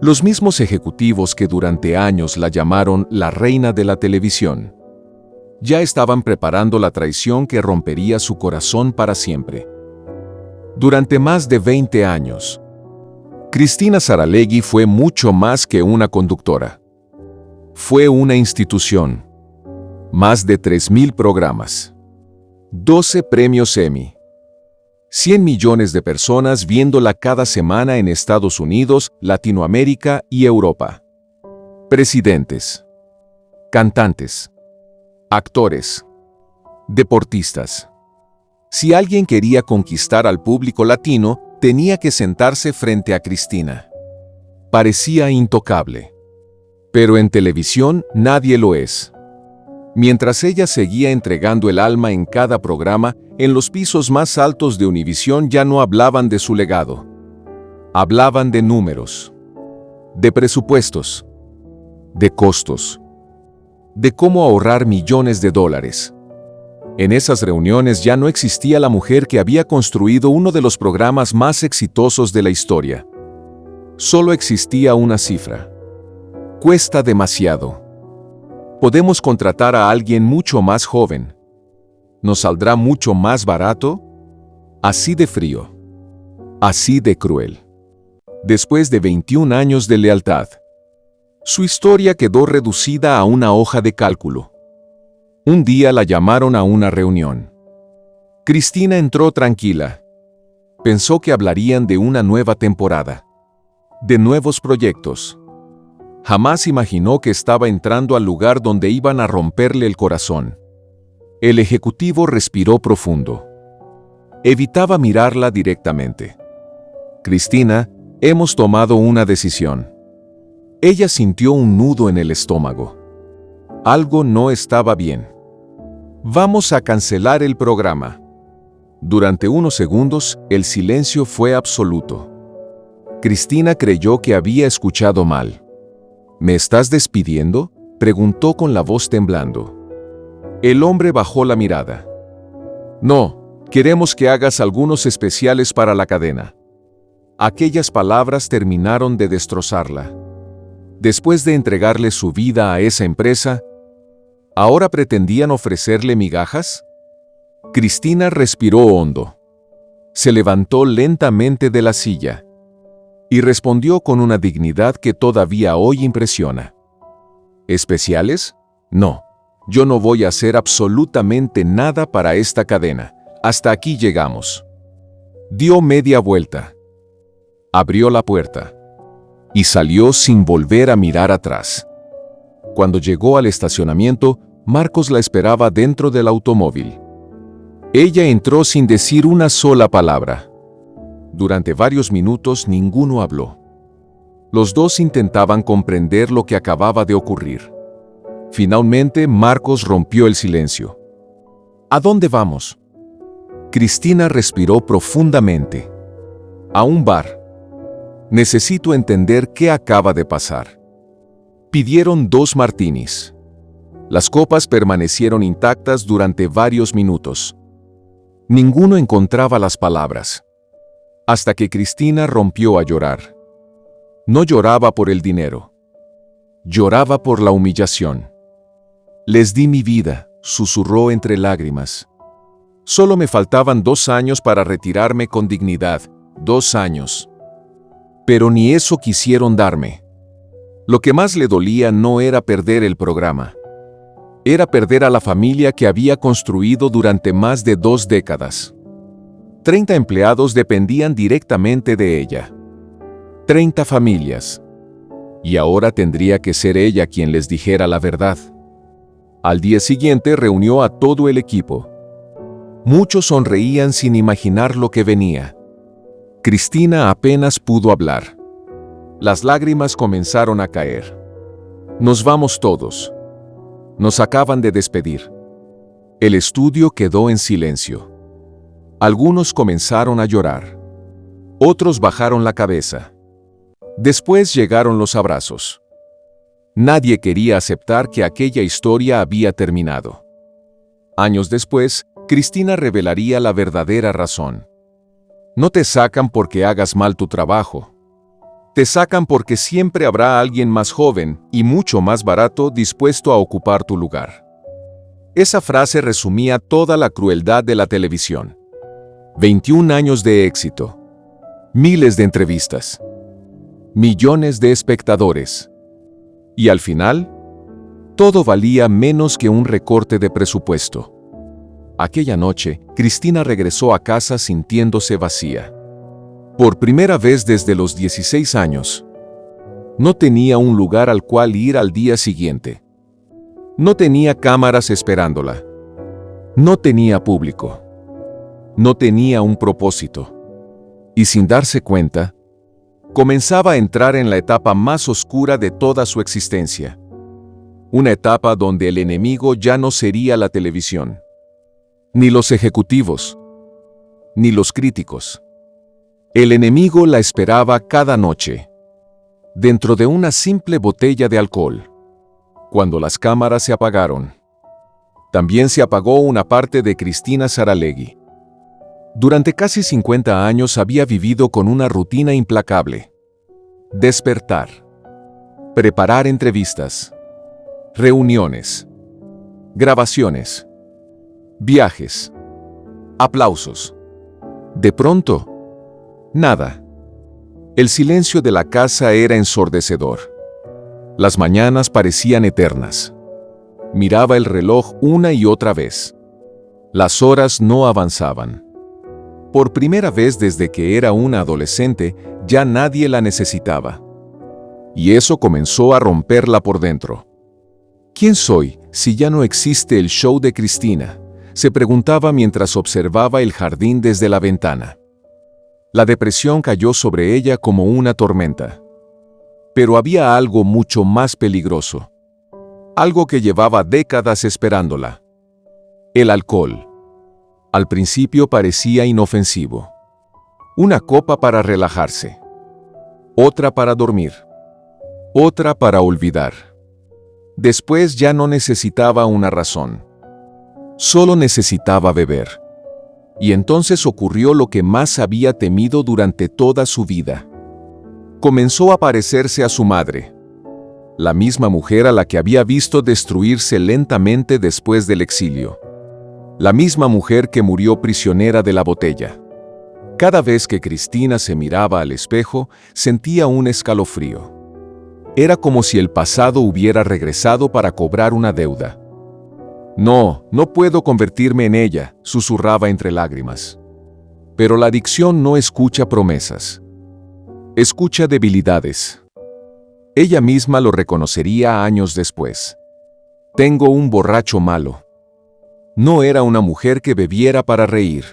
Speaker 1: Los mismos ejecutivos que durante años la llamaron la reina de la televisión, ya estaban preparando la traición que rompería su corazón para siempre. Durante más de 20 años, Cristina Saralegui fue mucho más que una conductora. Fue una institución. Más de 3,000 programas. 12 premios Emmy. 100 millones de personas viéndola cada semana en Estados Unidos, Latinoamérica y Europa. Presidentes. Cantantes. Actores. Deportistas. Si alguien quería conquistar al público latino, tenía que sentarse frente a Cristina. Parecía intocable. Pero en televisión nadie lo es. Mientras ella seguía entregando el alma en cada programa, en los pisos más altos de Univisión ya no hablaban de su legado. Hablaban de números, de presupuestos, de costos, de cómo ahorrar millones de dólares. En esas reuniones ya no existía la mujer que había construido uno de los programas más exitosos de la historia. Solo existía una cifra. Cuesta demasiado. Podemos contratar a alguien mucho más joven. ¿Nos saldrá mucho más barato? Así de frío. Así de cruel. Después de 21 años de lealtad, su historia quedó reducida a una hoja de cálculo. Un día la llamaron a una reunión. Cristina entró tranquila. Pensó que hablarían de una nueva temporada, de nuevos proyectos. Jamás imaginó que estaba entrando al lugar donde iban a romperle el corazón. El ejecutivo respiró profundo. Evitaba mirarla directamente. Cristina, hemos tomado una decisión. Ella sintió un nudo en el estómago. Algo no estaba bien. Vamos a cancelar el programa. Durante unos segundos, el silencio fue absoluto. Cristina creyó que había escuchado mal. ¿Me estás despidiendo?, preguntó con la voz temblando. El hombre bajó la mirada. No, queremos que hagas algunos especiales para la cadena. Aquellas palabras terminaron de destrozarla. Después de entregarle su vida a esa empresa, ¿ahora pretendían ofrecerle migajas? Cristina respiró hondo. Se levantó lentamente de la silla y respondió con una dignidad que todavía hoy impresiona. ¿Especiales? No, yo no voy a hacer absolutamente nada para esta cadena. Hasta aquí llegamos. Dio media vuelta. Abrió la puerta y salió sin volver a mirar atrás. Cuando llegó al estacionamiento, Marcos la esperaba dentro del automóvil. Ella entró sin decir una sola palabra. Durante varios minutos ninguno habló. Los dos intentaban comprender lo que acababa de ocurrir. Finalmente, Marcos rompió el silencio. ¿A dónde vamos? Cristina respiró profundamente. A un bar. Necesito entender qué acaba de pasar. Pidieron 2 martinis. Las copas permanecieron intactas durante varios minutos. Ninguno encontraba las palabras. Hasta que Cristina rompió a llorar. No lloraba por el dinero. Lloraba por la humillación. Les di mi vida, susurró entre lágrimas. Solo me faltaban 2 años para retirarme con dignidad, 2 años. Pero ni eso quisieron darme. Lo que más le dolía no era perder el programa. Era perder a la familia que había construido durante más de 2 décadas. 30 empleados dependían directamente de ella. 30 familias. Y ahora tendría que ser ella quien les dijera la verdad. Al día siguiente reunió a todo el equipo. Muchos sonreían sin imaginar lo que venía. Cristina apenas pudo hablar. Las lágrimas comenzaron a caer. Nos vamos todos. Nos acaban de despedir. El estudio quedó en silencio. Algunos comenzaron a llorar. Otros bajaron la cabeza. Después llegaron los abrazos. Nadie quería aceptar que aquella historia había terminado. Años después, Cristina revelaría la verdadera razón. No te sacan porque hagas mal tu trabajo. Te sacan porque siempre habrá alguien más joven y mucho más barato dispuesto a ocupar tu lugar. Esa frase resumía toda la crueldad de la televisión. 21 años de éxito. Miles de entrevistas. Millones de espectadores. Y al final, todo valía menos que un recorte de presupuesto. Aquella noche, Cristina regresó a casa sintiéndose vacía. Por primera vez desde los 16 años. No tenía un lugar al cual ir al día siguiente. No tenía cámaras esperándola. No tenía público. No tenía un propósito. Y sin darse cuenta, comenzaba a entrar en la etapa más oscura de toda su existencia. Una etapa donde el enemigo ya no sería la televisión, ni los ejecutivos, ni los críticos. El enemigo la esperaba cada noche, dentro de una simple botella de alcohol. Cuando las cámaras se apagaron, también se apagó una parte de Cristina Saralegui. Durante casi 50 años había vivido con una rutina implacable. Despertar. Preparar entrevistas. Reuniones. Grabaciones. Viajes. Aplausos. De pronto, nada. El silencio de la casa era ensordecedor. Las mañanas parecían eternas. Miraba el reloj una y otra vez. Las horas no avanzaban. Por primera vez desde que era una adolescente, ya nadie la necesitaba. Y eso comenzó a romperla por dentro. ¿Quién soy si ya no existe el show de Cristina?, se preguntaba mientras observaba el jardín desde la ventana. La depresión cayó sobre ella como una tormenta. Pero había algo mucho más peligroso. Algo que llevaba décadas esperándola. El alcohol. Al principio parecía inofensivo. Una copa para relajarse. Otra para dormir. Otra para olvidar. Después ya no necesitaba una razón. Solo necesitaba beber. Y entonces ocurrió lo que más había temido durante toda su vida. Comenzó a parecerse a su madre, la misma mujer a la que había visto destruirse lentamente después del exilio. La misma mujer que murió prisionera de la botella. Cada vez que Cristina se miraba al espejo, sentía un escalofrío. Era como si el pasado hubiera regresado para cobrar una deuda. No, no puedo convertirme en ella, susurraba entre lágrimas. Pero la adicción no escucha promesas. Escucha debilidades. Ella misma lo reconocería años después. Tengo un borracho malo. No era una mujer que bebiera para reír.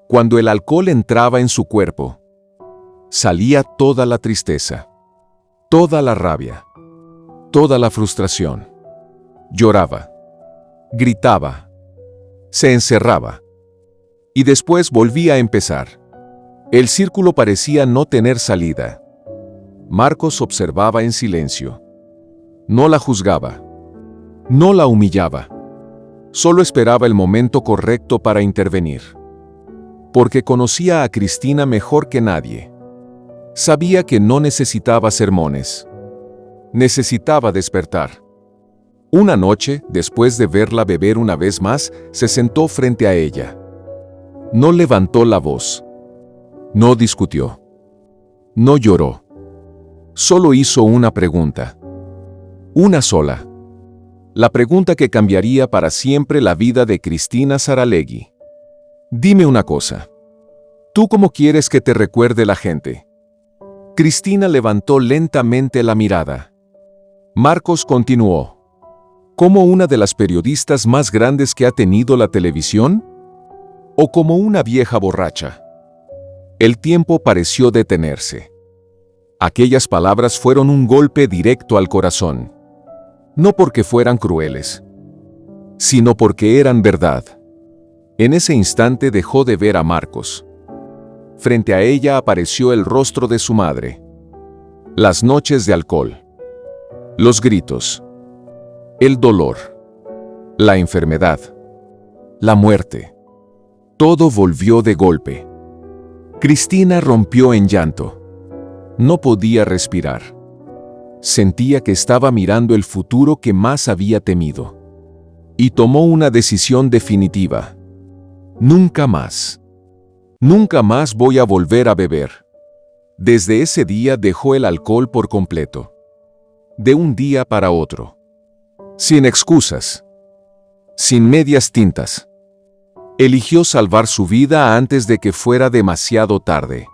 Speaker 1: Cuando el alcohol entraba en su cuerpo, salía toda la tristeza, toda la rabia, toda la frustración. Lloraba, gritaba, se encerraba. Y después volvía a empezar. El círculo parecía no tener salida. Marcos observaba en silencio. No la juzgaba. No la humillaba. Solo esperaba el momento correcto para intervenir. Porque conocía a Cristina mejor que nadie. Sabía que no necesitaba sermones. Necesitaba despertar. Una noche, después de verla beber una vez más, se sentó frente a ella. No levantó la voz. No discutió. No lloró. Solo hizo una pregunta. Una sola. La pregunta que cambiaría para siempre la vida de Cristina Saralegui. Dime una cosa. ¿Tú cómo quieres que te recuerde la gente? Cristina levantó lentamente la mirada. Marcos continuó. ¿Como una de las periodistas más grandes que ha tenido la televisión? ¿O como una vieja borracha? El tiempo pareció detenerse. Aquellas palabras fueron un golpe directo al corazón. No porque fueran crueles, sino porque eran verdad. En ese instante dejó de ver a Marcos. Frente a ella apareció el rostro de su madre. Las noches de alcohol. Los gritos. El dolor. La enfermedad. La muerte. Todo volvió de golpe. Cristina rompió en llanto. No podía respirar. Sentía que estaba mirando el futuro que más había temido. Y tomó una decisión definitiva. Nunca más. Nunca más voy a volver a beber. Desde ese día dejó el alcohol por completo. De un día para otro. Sin excusas. Sin medias tintas. Eligió salvar su vida antes de que fuera demasiado tarde.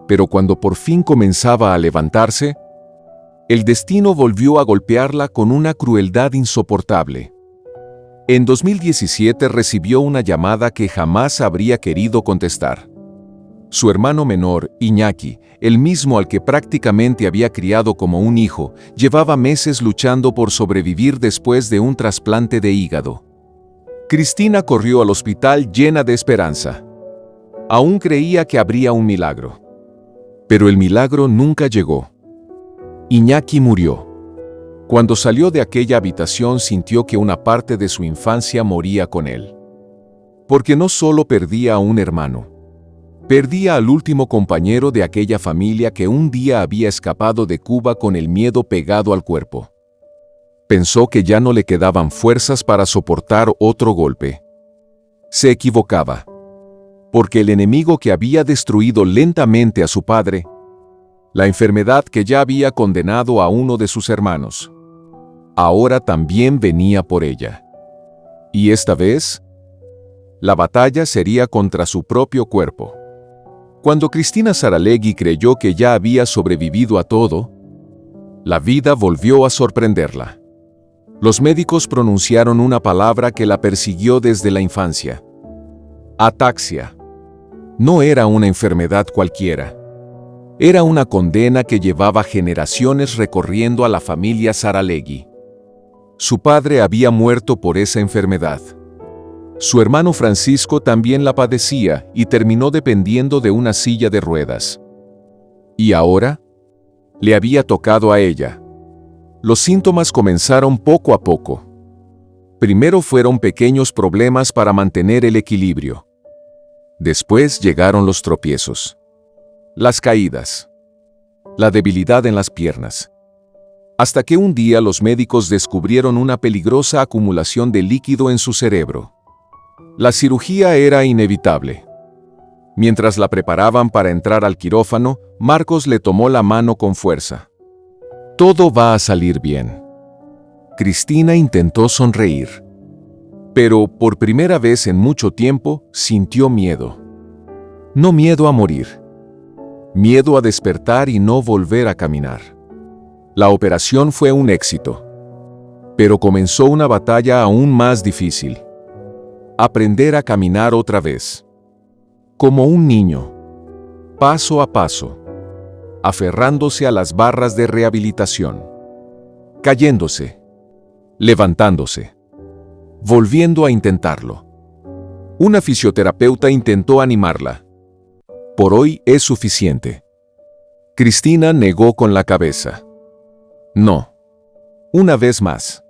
Speaker 1: Pero cuando por fin comenzaba a levantarse, el destino volvió a golpearla con una crueldad insoportable. En 2017 recibió una llamada que jamás habría querido contestar. Su hermano menor, Iñaki, el mismo al que prácticamente había criado como un hijo, llevaba meses luchando por sobrevivir después de un trasplante de hígado. Cristina corrió al hospital llena de esperanza. Aún creía que habría un milagro. Pero el milagro nunca llegó. Iñaki murió. Cuando salió de aquella habitación sintió que una parte de su infancia moría con él. Porque no solo perdía a un hermano. Perdía al último compañero de aquella familia que un día había escapado de Cuba con el miedo pegado al cuerpo. Pensó que ya no le quedaban fuerzas para soportar otro golpe. Se equivocaba. Porque el enemigo que había destruido lentamente a su padre, la enfermedad que ya había condenado a uno de sus hermanos, ahora también venía por ella. Y esta vez, la batalla sería contra su propio cuerpo. Cuando Cristina Saralegui creyó que ya había sobrevivido a todo, la vida volvió a sorprenderla. Los médicos pronunciaron una palabra que la persiguió desde la infancia. Ataxia. No era una enfermedad cualquiera. Era una condena que llevaba generaciones recorriendo a la familia Saralegui. Su padre había muerto por esa enfermedad. Su hermano Francisco también la padecía y terminó dependiendo de una silla de ruedas. ¿Y ahora? Le había tocado a ella. Los síntomas comenzaron poco a poco. Primero fueron pequeños problemas para mantener el equilibrio. Después llegaron los tropiezos, las caídas, la debilidad en las piernas. Hasta que un día los médicos descubrieron una peligrosa acumulación de líquido en su cerebro. La cirugía era inevitable. Mientras la preparaban para entrar al quirófano, Marcos le tomó la mano con fuerza. Todo va a salir bien. Cristina intentó sonreír. Pero por primera vez en mucho tiempo sintió miedo. No miedo a morir. Miedo a despertar y no volver a caminar. La operación fue un éxito. Pero comenzó una batalla aún más difícil. Aprender a caminar otra vez. Como un niño. Paso a paso. Aferrándose a las barras de rehabilitación. Cayéndose. Levantándose. Volviendo a intentarlo. Una fisioterapeuta intentó animarla. Por hoy es suficiente. Cristina negó con la cabeza. No. Una vez más.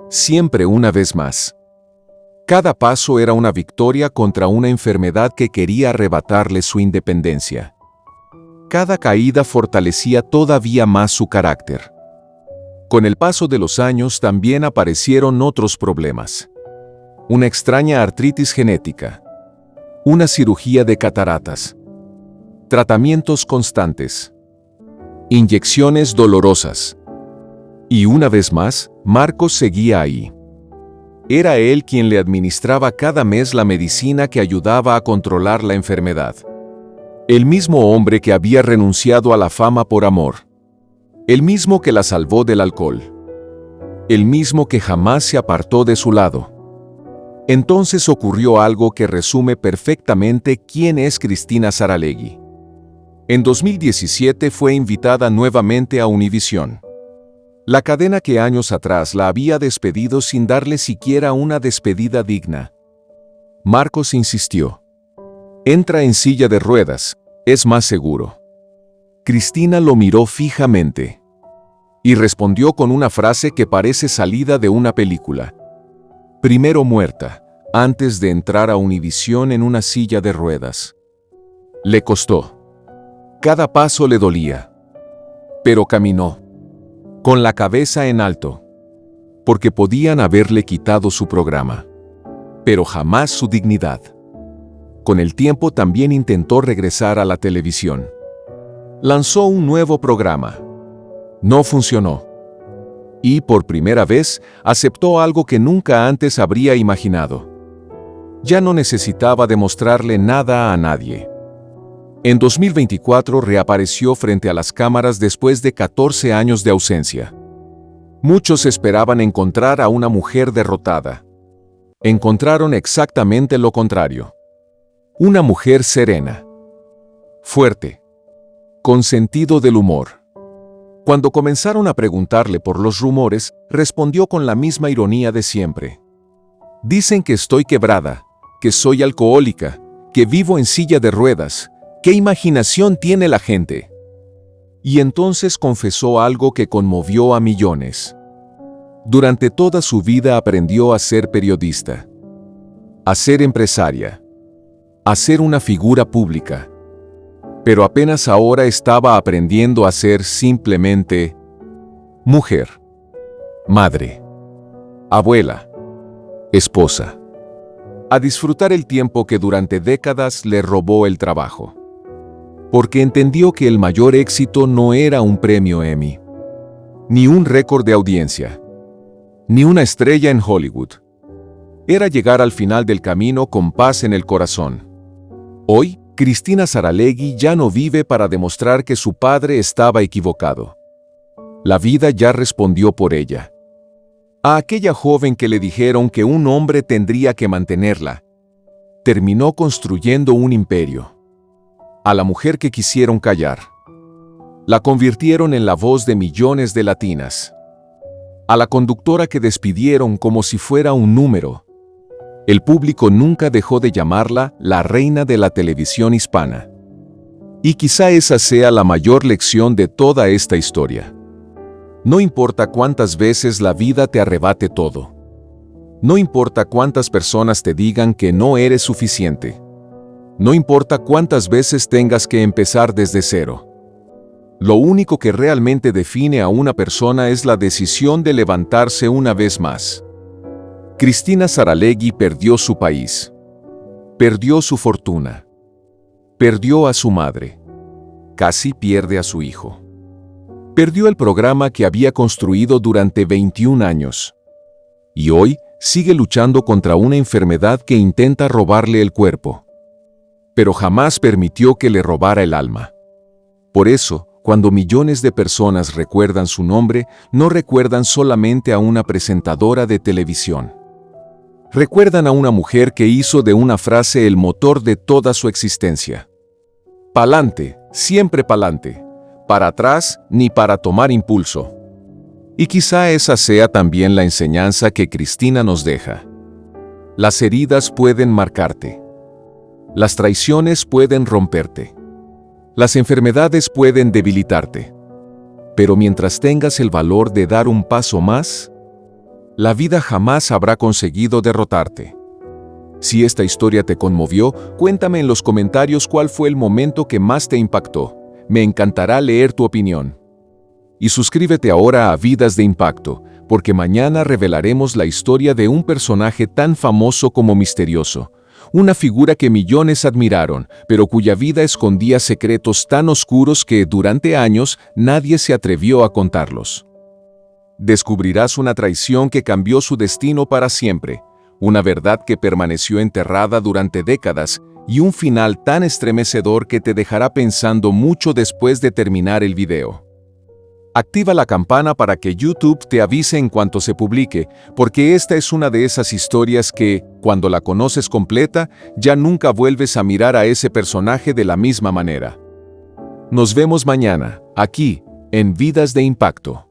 Speaker 1: Siempre una vez más. Cada paso era una victoria contra una enfermedad que quería arrebatarle su independencia. Cada caída fortalecía todavía más su carácter. Con el paso de los años también aparecieron otros problemas. Una extraña artritis genética. Una cirugía de cataratas. Tratamientos constantes. Inyecciones dolorosas. Y una vez más, Marcos seguía ahí. Era él quien le administraba cada mes la medicina que ayudaba a controlar la enfermedad. El mismo hombre que había renunciado a la fama por amor. El mismo que la salvó del alcohol. El mismo que jamás se apartó de su lado. Entonces ocurrió algo que resume perfectamente quién es Cristina Saralegui. En 2017 fue invitada nuevamente a Univisión. La cadena que años atrás la había despedido sin darle siquiera una despedida digna. Marcos insistió. Entra en silla de ruedas, es más seguro. Cristina lo miró fijamente. Y respondió con una frase que parece salida de una película. Primero muerta, antes de entrar a Univisión en una silla de ruedas. Le costó. Cada paso le dolía. Pero caminó. Con la cabeza en alto. Porque podían haberle quitado su programa. Pero jamás su dignidad. Con el tiempo también intentó regresar a la televisión. Lanzó un nuevo programa. No funcionó. Y por primera vez aceptó algo que nunca antes habría imaginado. Ya no necesitaba demostrarle nada a nadie. En 2024 reapareció frente a las cámaras después de 14 años de ausencia. Muchos esperaban encontrar a una mujer derrotada. Encontraron exactamente lo contrario. Una mujer serena. Fuerte. Con sentido del humor. Cuando comenzaron a preguntarle por los rumores, respondió con la misma ironía de siempre. Dicen que estoy quebrada, que soy alcohólica, que vivo en silla de ruedas. ¿Qué imaginación tiene la gente? Y entonces confesó algo que conmovió a millones. Durante toda su vida aprendió a ser periodista, a ser empresaria, a ser una figura pública. Pero apenas ahora estaba aprendiendo a ser simplemente mujer, madre, abuela, esposa. A disfrutar el tiempo que durante décadas le robó el trabajo. Porque entendió que el mayor éxito no era un premio Emmy, ni un récord de audiencia, ni una estrella en Hollywood. Era llegar al final del camino con paz en el corazón. Hoy, Cristina Saralegui ya no vive para demostrar que su padre estaba equivocado. La vida ya respondió por ella. A aquella joven que le dijeron que un hombre tendría que mantenerla, terminó construyendo un imperio. A la mujer que quisieron callar, la convirtieron en la voz de millones de latinas. A la conductora que despidieron como si fuera un número, El público nunca dejó de llamarla la reina de la televisión hispana. Y quizá esa sea la mayor lección de toda esta historia. No importa cuántas veces la vida te arrebate todo. No importa cuántas personas te digan que no eres suficiente. No importa cuántas veces tengas que empezar desde cero. Lo único que realmente define a una persona es la decisión de levantarse una vez más. Cristina Saralegui perdió su país. Perdió su fortuna. Perdió a su madre. Casi pierde a su hijo. Perdió el programa que había construido durante 21 años. Y hoy sigue luchando contra una enfermedad que intenta robarle el cuerpo. Pero jamás permitió que le robara el alma. Por eso, cuando millones de personas recuerdan su nombre, no recuerdan solamente a una presentadora de televisión. Recuerdan a una mujer que hizo de una frase el motor de toda su existencia. Pa'lante, siempre pa'lante. Para atrás, ni para tomar impulso. Y quizá esa sea también la enseñanza que Cristina nos deja. Las heridas pueden marcarte. Las traiciones pueden romperte. Las enfermedades pueden debilitarte. Pero mientras tengas el valor de dar un paso más, la vida jamás habrá conseguido derrotarte. Si esta historia te conmovió, cuéntame en los comentarios cuál fue el momento que más te impactó. Me encantará leer tu opinión. Y suscríbete ahora a Vidas de Impacto, porque mañana revelaremos la historia de un personaje tan famoso como misterioso. Una figura que millones admiraron, pero cuya vida escondía secretos tan oscuros que durante años nadie se atrevió a contarlos. Descubrirás una traición que cambió su destino para siempre, una verdad que permaneció enterrada durante décadas y un final tan estremecedor que te dejará pensando mucho después de terminar el video. Activa la campana para que YouTube te avise en cuanto se publique, porque esta es una de esas historias que, cuando la conoces completa, ya nunca vuelves a mirar a ese personaje de la misma manera. Nos vemos mañana, aquí, en Vidas de Impacto.